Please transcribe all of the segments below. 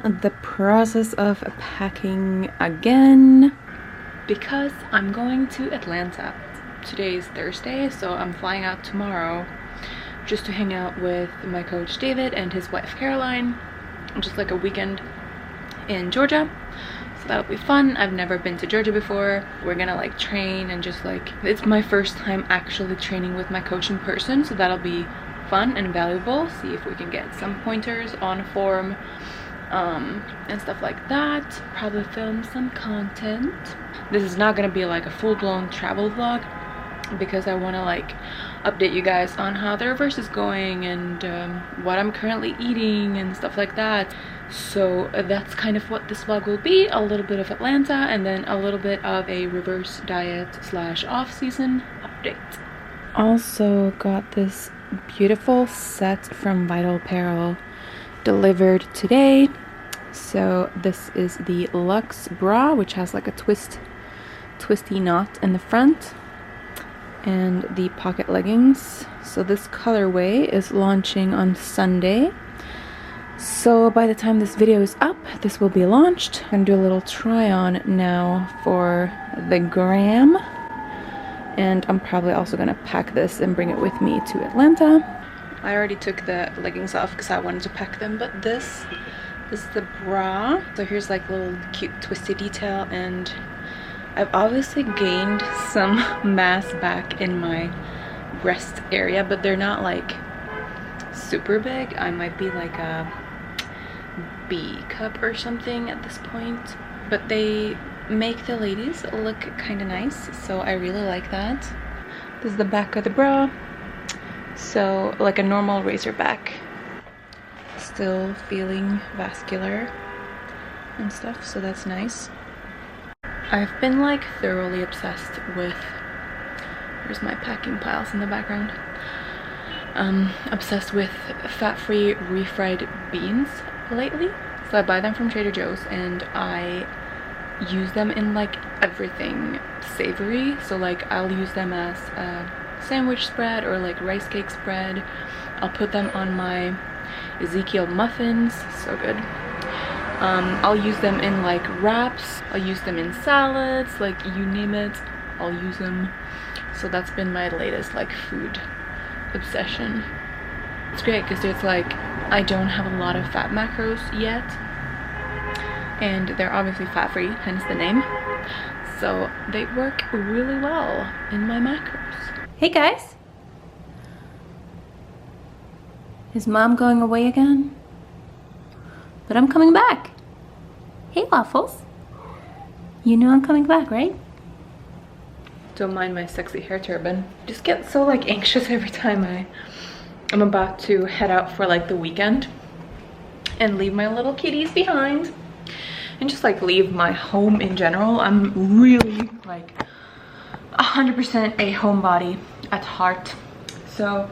the process of packing again because I'm going to Atlanta. Today is Thursday, so I'm flying out tomorrow just to hang out with my coach David and his wife Caroline, just like a weekend in Georgia. So that'll be fun. I've never been to Georgia before. We're gonna like train and just like, it's my first time actually training with my coach in person, so that'll be fun and valuable. See if we can get some pointers on form and stuff like that. Probably film some content. This is not gonna be like a full-blown travel vlog because I want to like update you guys on how the reverse is going and what I'm currently eating and stuff like that. So that's kind of what this vlog will be, a little bit of Atlanta and then a little bit of a reverse diet / off-season update. Also got this beautiful set from Apparel delivered today. So this is the Luxe bra, which has like a twisty knot in the front, and the pocket leggings. So this colorway is launching on Sunday. So by the time this video is up, this will be launched. I'm gonna do a little try on now for the gram. And I'm probably also gonna pack this and bring it with me to Atlanta. I already took the leggings off because I wanted to pack them, but this is the bra. So here's like a little cute twisty detail, and I've obviously gained some mass back in my breast area, but they're not like super big. I might be like a B cup or something at this point, but they make the ladies look kind of nice, so I really like that. This is the back of the bra, so like a normal razor back, still feeling vascular and stuff, so that's nice. I've been like thoroughly obsessed with, there's my packing piles in the background, obsessed with fat-free refried beans lately. So I buy them from Trader Joe's and I use them in like everything savory. So like I'll use them as a sandwich spread or like rice cake spread. I'll put them on my Ezekiel muffins, so good. I'll use them in like wraps, I'll use them in salads, like you name it, I'll use them. So that's been my latest like food obsession. It's great because it's like I don't have a lot of fat macros yet, and they're obviously fat-free, hence the name. So they work really well in my macros. Hey guys! Is mom going away again? But I'm coming back. Hey Waffles. You know I'm coming back, right? Don't mind my sexy hair turban. Just get so like anxious every time I'm about to head out for like the weekend and leave my little kitties behind and just like leave my home in general. I'm really like 100% a homebody at heart. So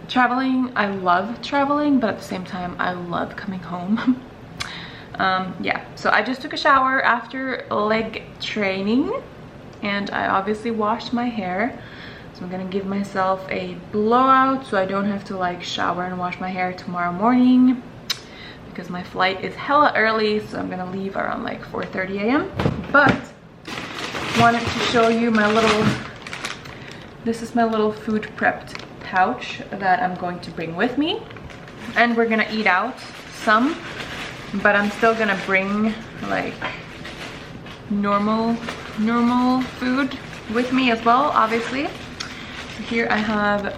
traveling, I love traveling, but at the same time I love coming home. Yeah, so I just took a shower after leg training and I obviously washed my hair. So I'm gonna give myself a blowout so I don't have to like shower and wash my hair tomorrow morning because my flight is hella early, so I'm gonna leave around like 4:30 a.m. But wanted to show you my little, this is my little food prepped pouch that I'm going to bring with me, and we're gonna eat out some, but I'm still gonna bring like normal food with me as well, obviously. So here I have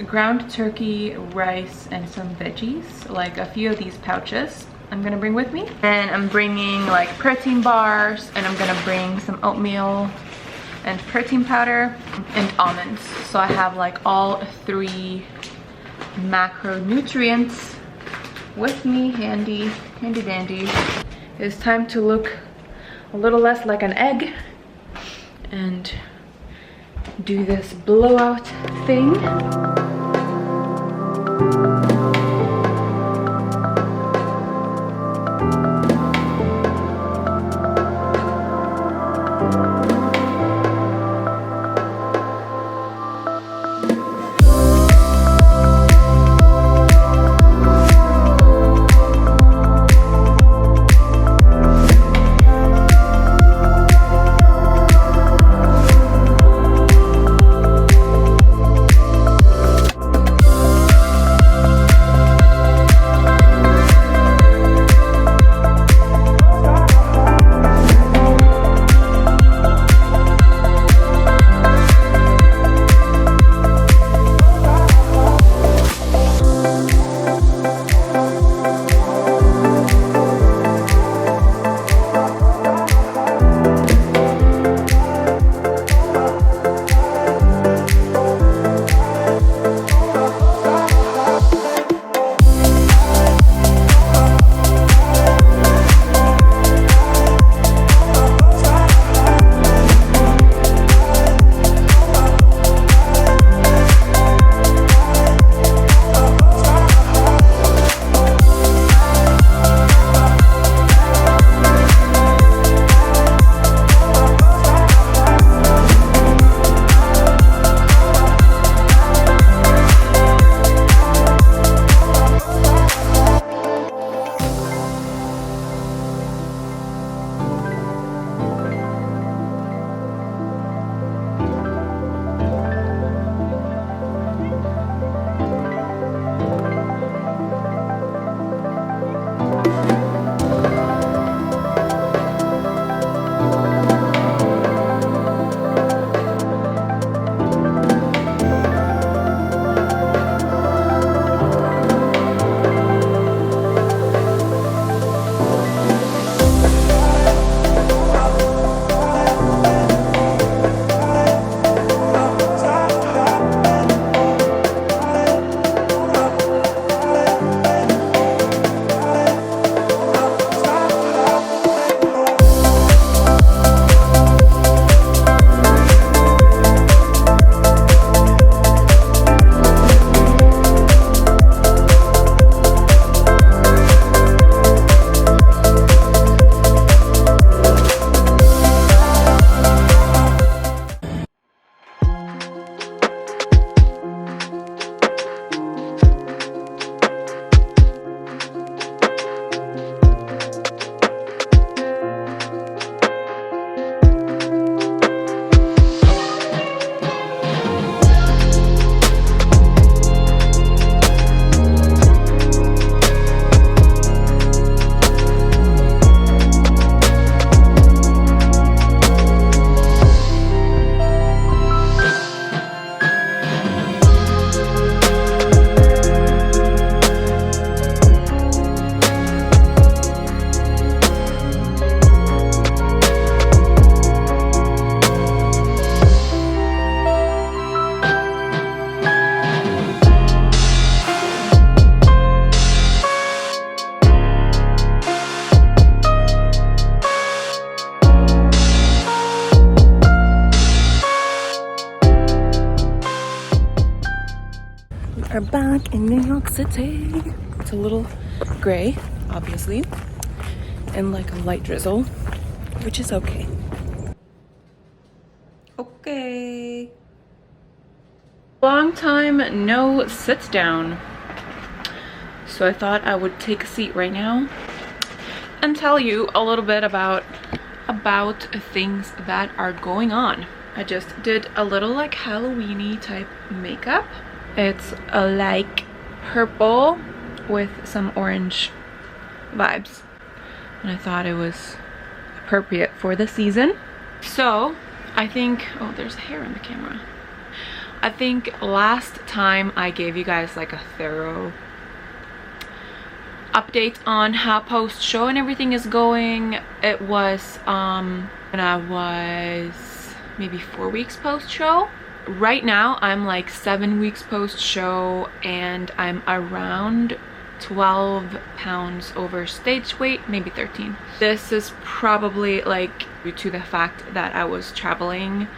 ground turkey, rice, and some veggies, like a few of these pouches I'm gonna bring with me. And I'm bringing like protein bars, and I'm gonna bring some oatmeal and protein powder and almonds. So I have like all 3 macronutrients with me, handy dandy. It's time to look a little less like an egg and do this blowout thing. in New York City. It's a little gray, obviously, and like a light drizzle, which is okay. Okay. Long time no sit down. So I thought I would take a seat right now and tell you a little bit about things that are going on. I just did a little like Halloween-y type makeup. It's a like purple with some orange vibes, and I thought it was appropriate for the season. So I think, oh, there's hair in the camera. I think last time I gave you guys like a thorough update on how post-show and everything is going. It was when I was maybe 4 weeks post-show. Right now I'm like 7 weeks post-show and I'm around 12 pounds over stage weight, maybe 13. This is probably like due to the fact that I was traveling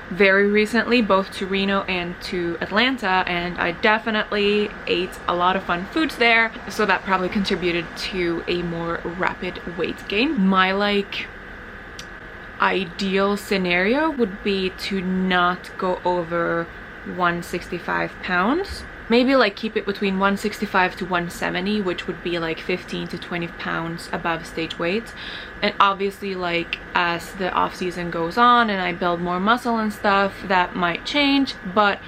very recently, both to Reno and to Atlanta, and I definitely ate a lot of fun foods there, so that probably contributed to a more rapid weight gain. My like ideal scenario would be to not go over 165 pounds. Maybe like keep it between 165 to 170, which would be like 15 to 20 pounds above stage weight. And obviously, like as the off season goes on and I build more muscle and stuff, that might change, but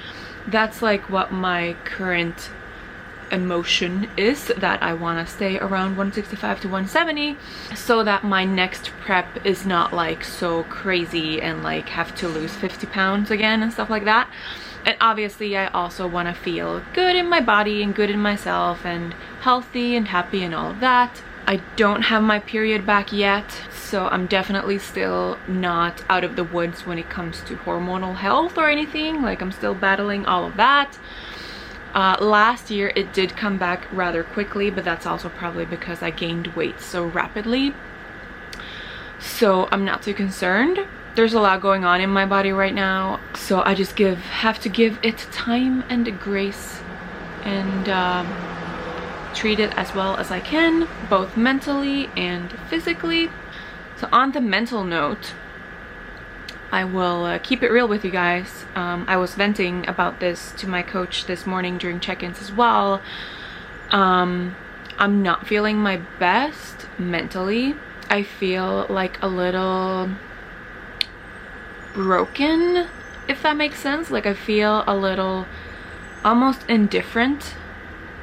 that's like what my current emotion is, that I want to stay around 165 to 170 so that my next prep is not like so crazy and like have to lose 50 pounds again and stuff like that. And obviously I also want to feel good in my body and good in myself and healthy and happy and all of that. I don't have my period back yet, so I'm definitely still not out of the woods when it comes to hormonal health or anything. Like I'm still battling all of that. Last year it did come back rather quickly, but that's also probably because I gained weight so rapidly. So I'm not too concerned. There's a lot going on in my body right now, so I just have to give it time and grace and treat it as well as I can, both mentally and physically. So on the mental note, I will keep it real with you guys. I was venting about this to my coach this morning during check-ins as well. I'm not feeling my best mentally. I feel like a little broken, if that makes sense. Like I feel a little almost indifferent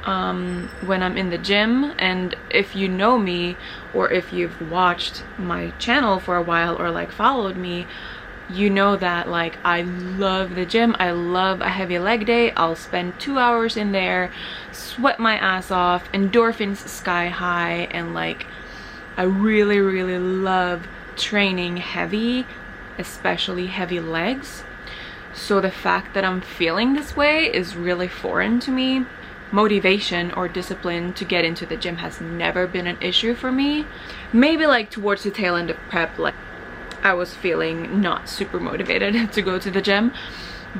when I'm in the gym. And if you know me, or if you've watched my channel for a while or like followed me, you know that like I love the gym. I love a heavy leg day. I'll spend 2 hours in there, sweat my ass off, endorphins sky high, and like I really love training heavy, especially heavy legs. So the fact that I'm feeling this way is really foreign to me. Motivation or discipline to get into the gym has never been an issue for me. Maybe like towards the tail end of prep, like I was feeling not super motivated to go to the gym,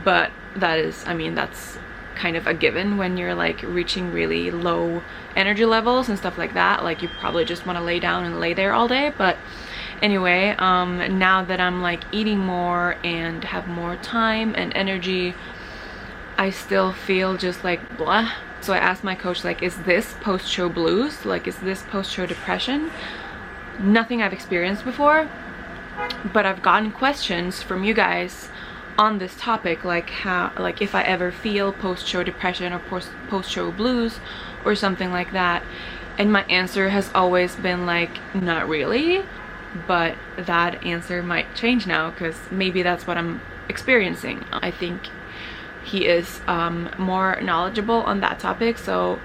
but that is, I mean, that's kind of a given when you're like reaching really low energy levels and stuff like that. Like you probably just want to lay down and lay there all day. But anyway, now that I'm like eating more and have more time and energy, I still feel just like blah. So I asked my coach, like, is this post-show blues? Like, is this post-show depression? Nothing I've experienced before, but I've gotten questions from you guys on this topic, like how, like if I ever feel post-show depression or post-show blues or something like that. And my answer has always been like, not really. But that answer might change now, because maybe that's what I'm experiencing. I think he is more knowledgeable on that topic, so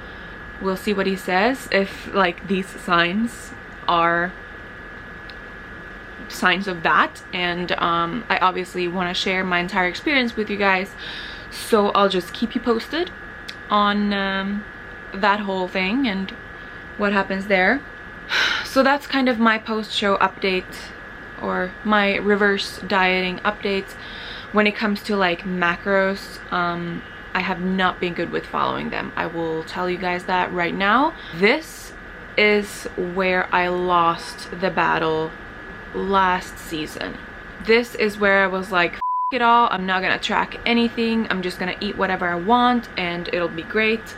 we'll see what he says, if like these signs are signs of that. And I obviously want to share my entire experience with you guys, so I'll just keep you posted on that whole thing and what happens there. So that's kind of my post-show update, or my reverse dieting updates. When it comes to like macros, I have not been good with following them. I will tell you guys that right now. This is where I lost the battle last season. This is where I was like, F it all, I'm not gonna track anything, I'm just gonna eat whatever I want and it'll be great.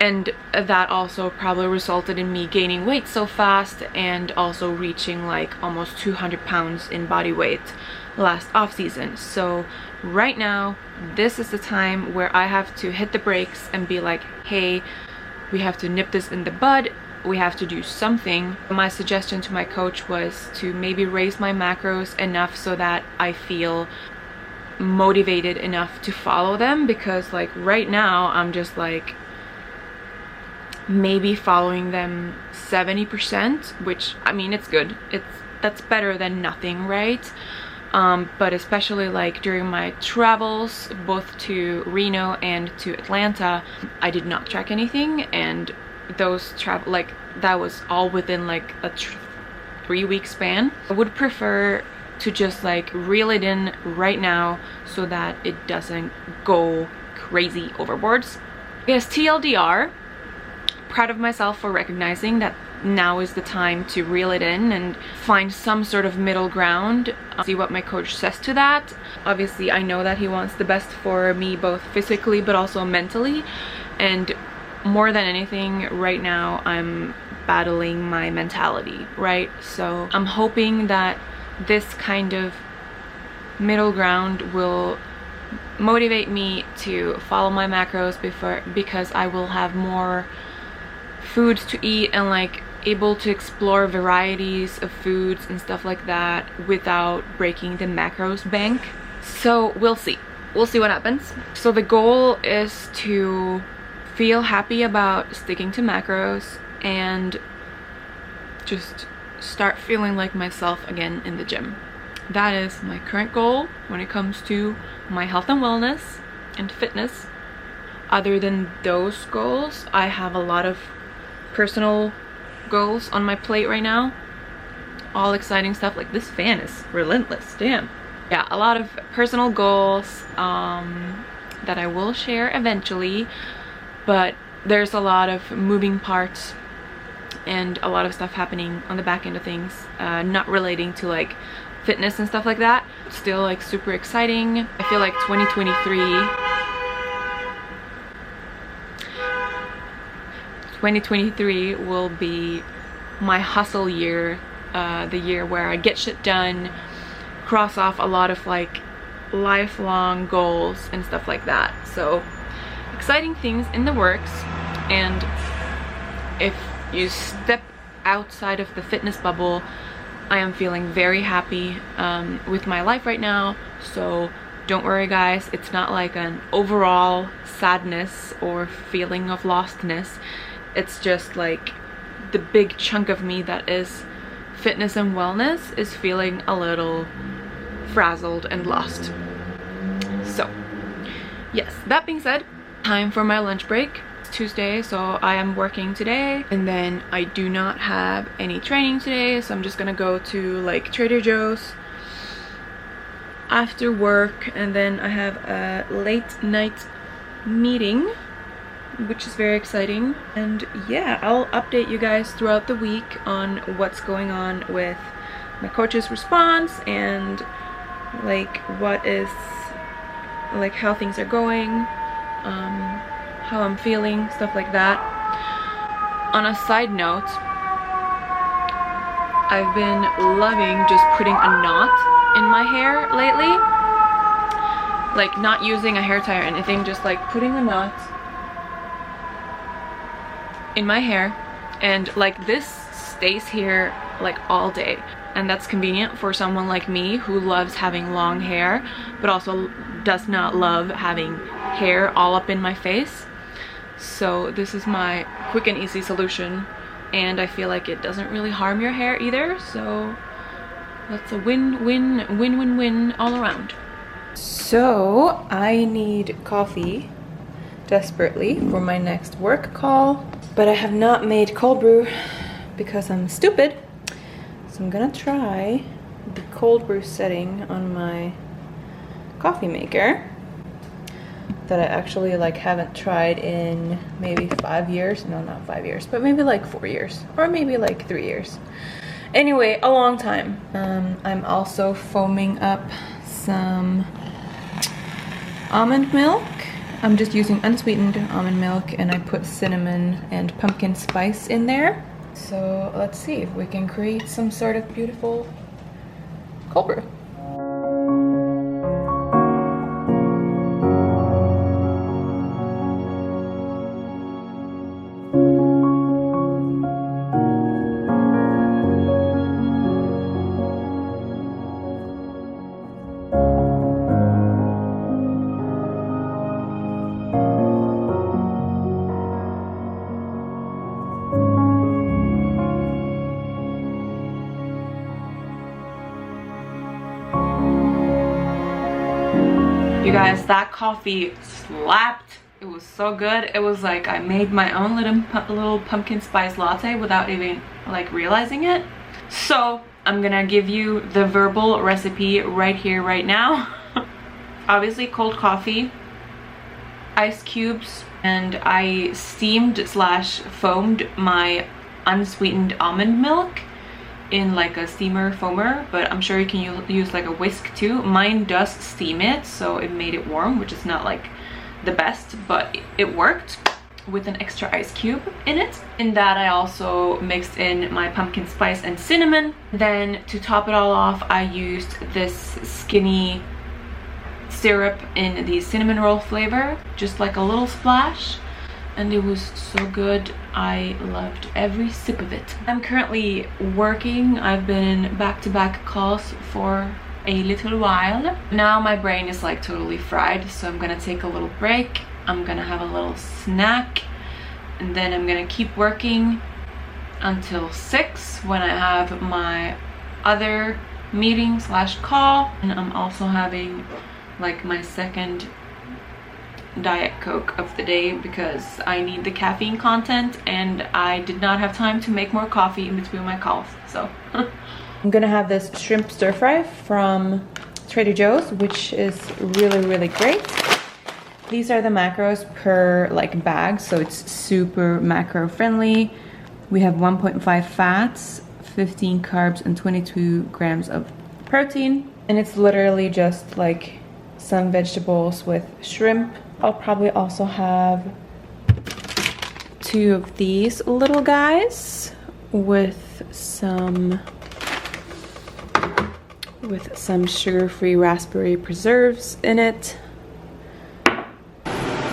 And that also probably resulted in me gaining weight so fast and also reaching like almost 200 pounds in body weight last off season. So right now, this is the time where I have to hit the brakes and be like, hey, we have to nip this in the bud. We have to do something. My suggestion to my coach was to maybe raise my macros enough so that I feel motivated enough to follow them, because like right now I'm just like maybe following them 70%, which I mean, it's good. That's better than nothing, right? But especially like during my travels both to Reno and to Atlanta, I did not track anything, and those travel, like that was all within like a 3-week span. I would prefer to just like reel it in right now so that it doesn't go crazy overboards. Yes, TLDR, proud of myself for recognizing that now is the time to reel it in and find some sort of middle ground. See what my coach says to that. Obviously I know that he wants the best for me both physically but also mentally, and more than anything right now I'm battling my mentality, right? So I'm hoping that this kind of middle ground will motivate me to follow my macros because I will have more foods to eat and like able to explore varieties of foods and stuff like that without breaking the macros bank. So we'll see what happens. So the goal is to feel happy about sticking to macros and just start feeling like myself again in the gym. That is my current goal when it comes to my health and wellness and fitness. Other than those goals, I have a lot of personal goals on my plate right now. All exciting stuff. Like this fan is relentless, damn. Yeah, a lot of personal goals that I will share eventually, but there's a lot of moving parts and a lot of stuff happening on the back end of things, not relating to like fitness and stuff like that. Still like super exciting. I feel like 2023 will be my hustle year, the year where I get shit done, cross off a lot of like lifelong goals and stuff like that. So exciting things in the works. And if you step outside of the fitness bubble, I am feeling very happy with my life right now. So don't worry guys, it's not like an overall sadness or feeling of lostness. It's just like the big chunk of me that is fitness and wellness is feeling a little frazzled and lost. So yes, that being said, time for my lunch break. It's Tuesday, so I am working today, and then I do not have any training today, so I'm just gonna go to like Trader Joe's after work, and then I have a late night meeting, which is very exciting. And yeah, I'll update you guys throughout the week on what's going on with my coach's response and like what is like how things are going, how I'm feeling, stuff like that. On a side note, I've been loving just putting a knot in my hair lately, like not using a hair tie or anything, just like putting a knot in my hair, and like this stays here like all day, and that's convenient for someone like me who loves having long hair but also does not love having hair all up in my face. So this is my quick and easy solution, and I feel like it doesn't really harm your hair either, so that's a win-win-win-win-win all around. So I need coffee desperately for my next work call, but I have not made cold brew because I'm stupid. So I'm gonna try the cold brew setting on my coffee maker. that I actually like haven't tried in maybe 5 years. No, not 5 years, but maybe like 4 years, or maybe like 3 years. Anyway, a long time. I'm also foaming up some almond milk. I'm just using unsweetened almond milk, and I put cinnamon and pumpkin spice in there. So let's see if we can create some sort of beautiful cold brew. You guys, that coffee slapped. It was so good. It was like I made my own little pumpkin spice latte without even like realizing it. So I'm gonna give you the verbal recipe right here, right now. Obviously cold coffee, ice cubes, and I steamed / foamed my unsweetened almond milk in like a steamer foamer, but I'm sure you can use like a whisk too. Mine does steam it, so it made it warm, which is not like the best, but it worked with an extra ice cube in it. In that I also mixed in my pumpkin spice and cinnamon. Then to top it all off, I used this skinny syrup in the cinnamon roll flavor, just like a little splash, and it was so good. I loved every sip of it. I'm currently working. I've been in back-to-back calls for a little while. Now my brain is like totally fried, so I'm gonna take a little break. I'm gonna have a little snack, and then I'm gonna keep working until 6 when I have my other meeting / call. And I'm also having like my second Diet Coke of the day because I need the caffeine content, and I did not have time to make more coffee in between my calls. So I'm gonna have this shrimp stir fry from Trader Joe's, which is really great. These are the macros per like bag, so it's super macro friendly. We have 1.5 fats, 15 carbs, and 22 grams of protein, and it's literally just like some vegetables with shrimp. I'll probably also have 2 of these little guys with some sugar-free raspberry preserves in it.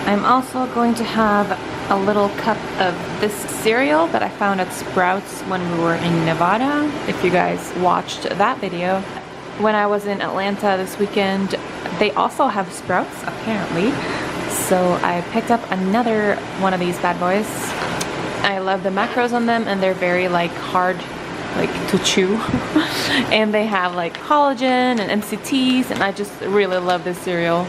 I'm also going to have a little cup of this cereal that I found at Sprouts when we were in Nevada, if you guys watched that video. When I was in Atlanta this weekend, they also have Sprouts apparently. So I picked up another one of these bad boys. I love the macros on them, and they're very like hard like to chew. And they have like collagen and MCTs, and I just really love this cereal.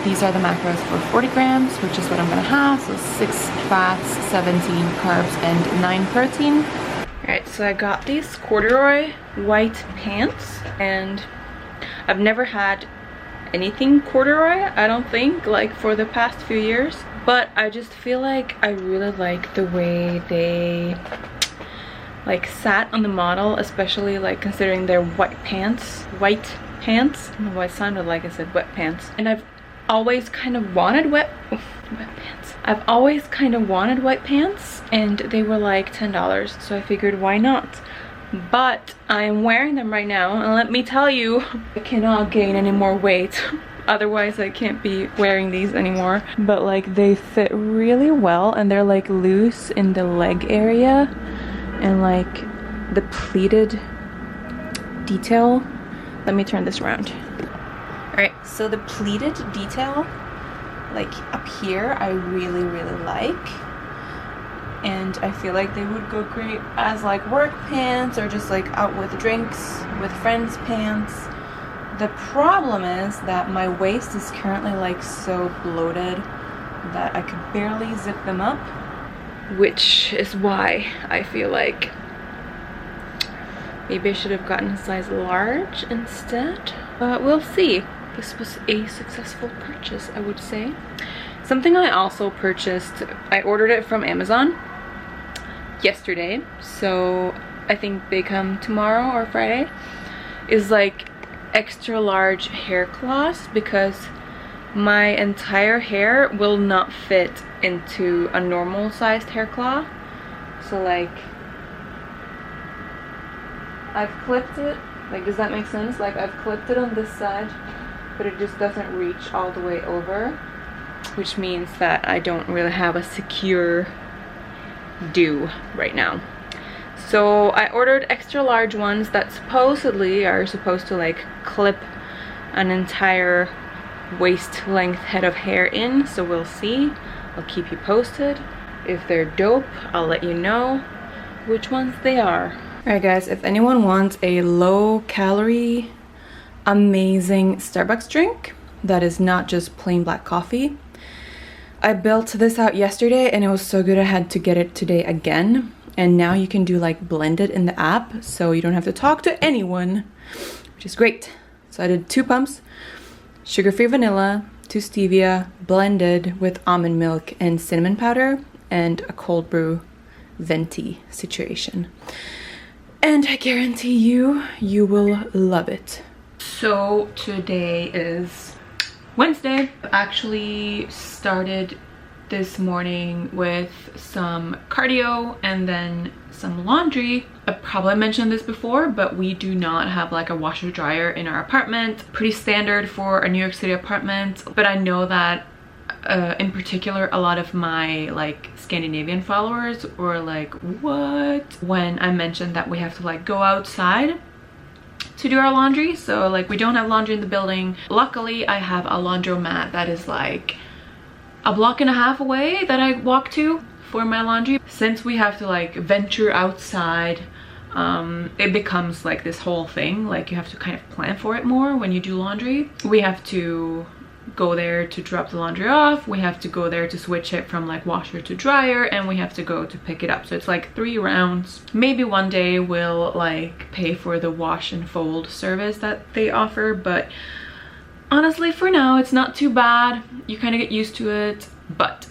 These are the macros for 40 grams, which is what I'm gonna have. So 6 fats, 17 carbs, and 9 protein. Alright, so I got these corduroy white pants, and I've never had anything corduroy, I don't think, like for the past few years, but I just feel like I really like the way they like sat on the model, especially like considering they're white pants. I don't know why it sounded like I said wet pants. And I've always kind of wanted wet pants. I've always kind of wanted white pants, and they were like $10, so I figured why not. But I am wearing them right now, and let me tell you, I cannot gain any more weight. Otherwise I can't be wearing these anymore. But like they fit really well, and they're like loose in the leg area, and like the pleated detail. Let me turn this around. Alright, so the pleated detail like up here I really like, and I feel like they would go great as like work pants or just like out with drinks with friends pants. The problem is that my waist is currently like so bloated that I could barely zip them up, which is why I feel like maybe I should have gotten a size large instead, but we'll see. this was a successful purchase, I would say. Something I also purchased, I ordered it from Amazon yesterday, so I think they come tomorrow or Friday, is like extra large hair cloths, because my entire hair will not fit into a normal sized hair cloth. So like, I've clipped it, like, does that make sense? Like, I've clipped it on this side, but it just doesn't reach all the way over, which means that I don't really have a secure do right now. So I ordered extra large ones that supposedly are supposed to like clip an entire waist length head of hair in, so we'll see. I'll keep you posted. If they're dope, I'll let you know which ones they are. Alright guys, if anyone wants a low calorie, amazing Starbucks drink that is not just plain black coffee, I built this out yesterday and it was so good I had to get it today again. And now you can do like blend it in the app, so you don't have to talk to anyone, which is great. So I did 2 pumps, sugar-free vanilla, 2 stevia, blended with almond milk and cinnamon powder, and a cold brew venti situation. And I guarantee you will love it. So today is Wednesday. I actually started this morning with some cardio and then some laundry. I probably mentioned this before, but we do not have like a washer dryer in our apartment. Pretty standard for a New York City apartment, but I know that in particular a lot of my like Scandinavian followers were like, what? When I mentioned that we have to like go outside to do our laundry. So like, we don't have laundry in the building. Luckily I have a laundromat that is like a block and a half away that I walk to for my laundry. Since we have to like venture outside, it becomes like this whole thing. Like, you have to kind of plan for it more when you do laundry. We have to go there to drop the laundry off, we have to go there to switch it from like washer to dryer, and we have to go to pick it up. So it's like 3 rounds. Maybe one day we'll like pay for the wash and fold service that they offer, but honestly for now it's not too bad. You kind of get used to it, but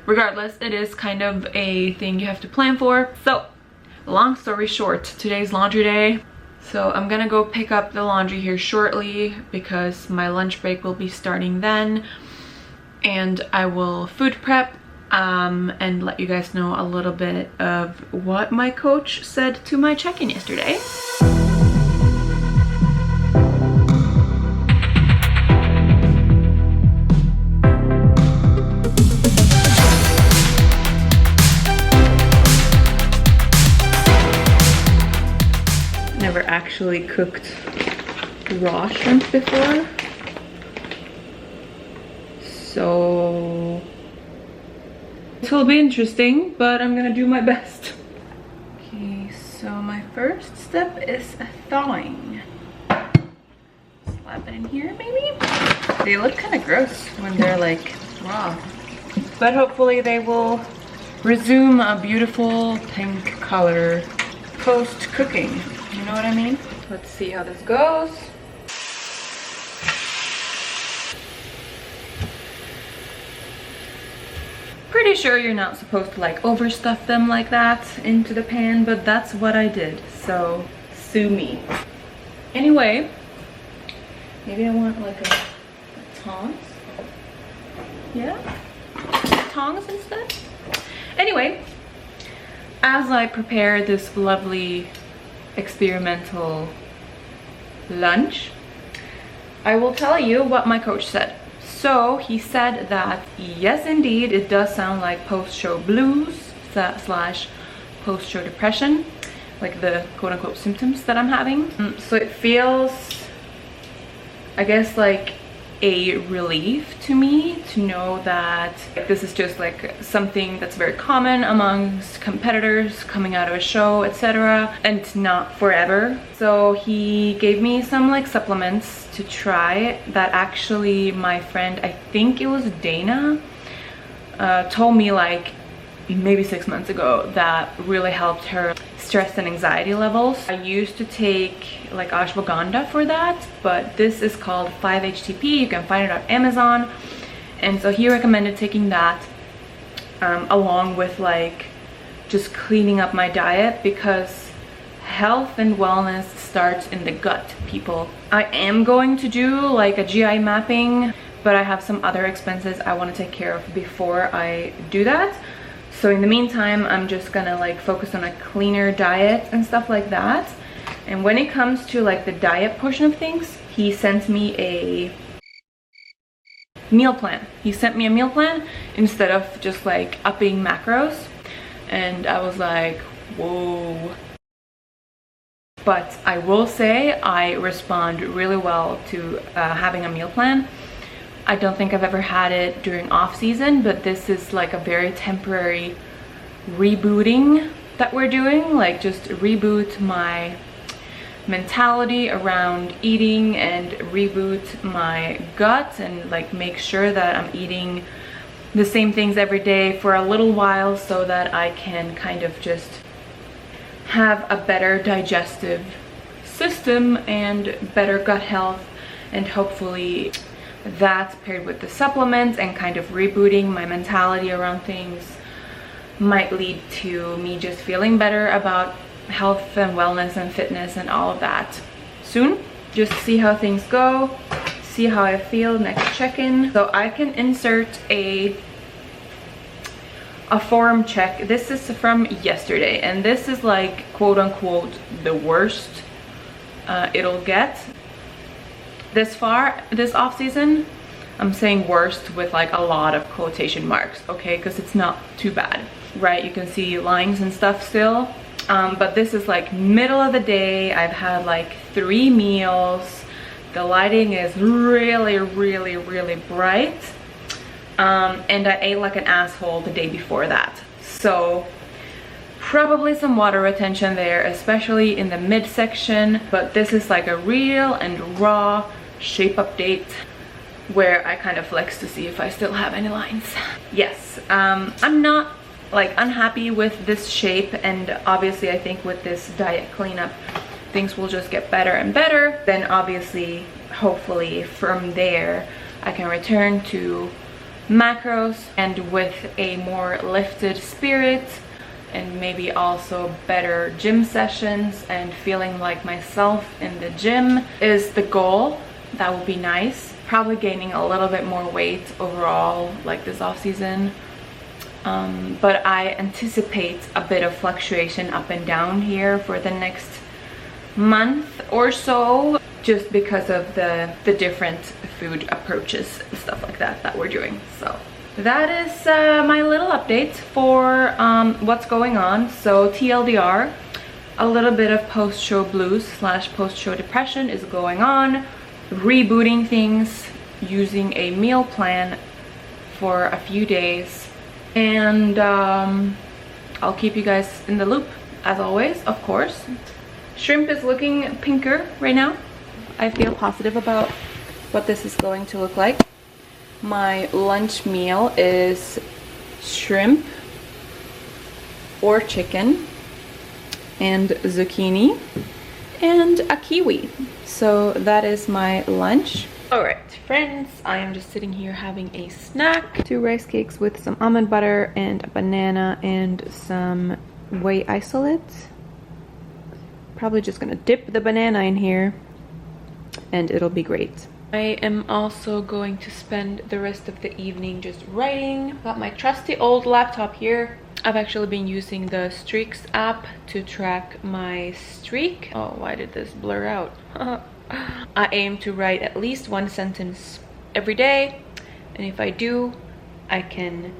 regardless, it is kind of a thing you have to plan for. So long story short, today's laundry day. So I'm gonna go pick up the laundry here shortly because my lunch break will be starting then, and I will food prep and let you guys know a little bit of what my coach said to my check-in yesterday. Never actually cooked raw shrimp before, so this will be interesting, but I'm gonna do my best. Okay, so my first step is thawing. Slap it in here maybe? They look kind of gross when they're like raw, but hopefully they will resume a beautiful pink color post cooking. You know what I mean? Let's see how this goes. Pretty sure you're not supposed to like overstuff them like that into the pan, but that's what I did, so sue me. Anyway, maybe I want like a tongs. Yeah? Tongs instead? Anyway, as I prepare this lovely experimental lunch, I will tell you what my coach said. So he said that yes indeed, it does sound like post-show blues slash post-show depression, like the quote-unquote symptoms that I'm having. So it feels, I guess, like a relief to me to know that this is just like something that's very common amongst competitors coming out of a show, etc., and not forever. So he gave me some like supplements to try that actually my friend, I think it was Dana, told me like maybe 6 months ago that really helped her stress and anxiety levels. I used to take like ashwagandha for that, but this is called 5-HTP. You can find it on Amazon. And so he recommended taking that along with like just cleaning up my diet, because health and wellness starts in the gut, people. I am going to do like a GI mapping, but I have some other expenses I want to take care of before I do that. So in the meantime, I'm just gonna like focus on a cleaner diet and stuff like that. And when it comes to like the diet portion of things, he sent me a meal plan. He sent me a meal plan instead of just like upping macros. And I was like, whoa. But I will say I respond really well to having a meal plan. I don't think I've ever had it during off season, but this is like a very temporary rebooting that we're doing. Like just reboot my mentality around eating and reboot my gut, and like make sure that I'm eating the same things every day for a little while, so that I can kind of just have a better digestive system and better gut health. And hopefully that, paired with the supplements and kind of rebooting my mentality around things, might lead to me just feeling better about health and wellness and fitness and all of that soon. Just see how things go, see how I feel next check-in. So I can insert a form check. This is from yesterday, and this is like quote unquote the worst it'll get this far this off season. I'm saying worst with like a lot of quotation marks, okay, because it's not too bad, right? You can see lines and stuff still, but this is like middle of the day. I've had like 3 meals. The lighting is really bright, and I ate like an asshole the day before that, so probably some water retention there, especially in the midsection. But this is like a real and raw shape update where I kind of flex to see if I still have any lines. Yes, I'm not like unhappy with this shape, and obviously I think with this diet cleanup things will just get better and better. Then obviously, hopefully from there I can return to macros and with a more lifted spirit, and maybe also better gym sessions and feeling like myself in the gym is the goal. That would be nice. Probably gaining a little bit more weight overall like this off season, but I anticipate a bit of fluctuation up and down here for the next month or so, just because of the different food approaches and stuff like that we're doing. So that is my little update for what's going on. So TLDR, a little bit of post-show blues / post-show depression is going on. Rebooting things using a meal plan for a few days, and I'll keep you guys in the loop as always, of course. Shrimp is looking pinker right now. I feel positive about what this is going to look like. My lunch meal is shrimp or chicken and zucchini and a kiwi. So that is my lunch. All right, friends, I am just sitting here having a snack. 2 rice cakes with some almond butter and a banana and some whey isolate. Probably just gonna dip the banana in here and it'll be great. I am also going to spend the rest of the evening just writing. Got my trusty old laptop here. I've actually been using the Streaks app to track my streak. Oh, why did this blur out? I aim to write at least 1 sentence every day, and if I do, I can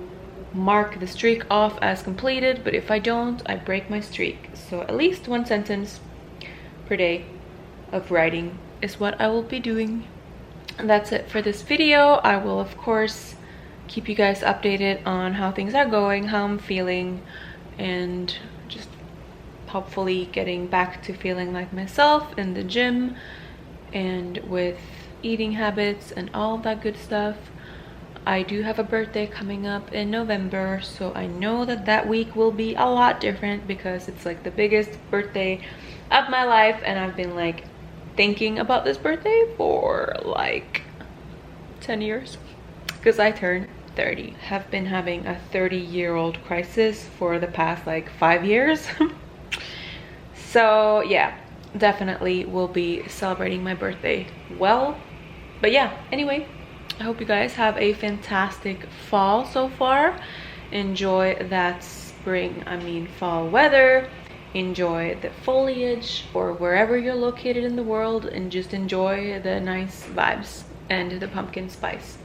mark the streak off as completed, but if I don't, I break my streak. So at least 1 sentence per day of writing is what I will be doing. And that's it for this video. I will of course keep you guys updated on how things are going, how I'm feeling, and just hopefully getting back to feeling like myself in the gym and with eating habits and all that good stuff. I do have a birthday coming up in November, so I know that that week will be a lot different because it's like the biggest birthday of my life, and I've been like thinking about this birthday for like 10 years because I turned 30. Have been having a 30-year-old crisis for the past like 5 years. So yeah, definitely will be celebrating my birthday well. But yeah, anyway, I hope you guys have a fantastic fall so far. Enjoy that fall weather. Enjoy the foliage or wherever you're located in the world, and just enjoy the nice vibes and the pumpkin spice.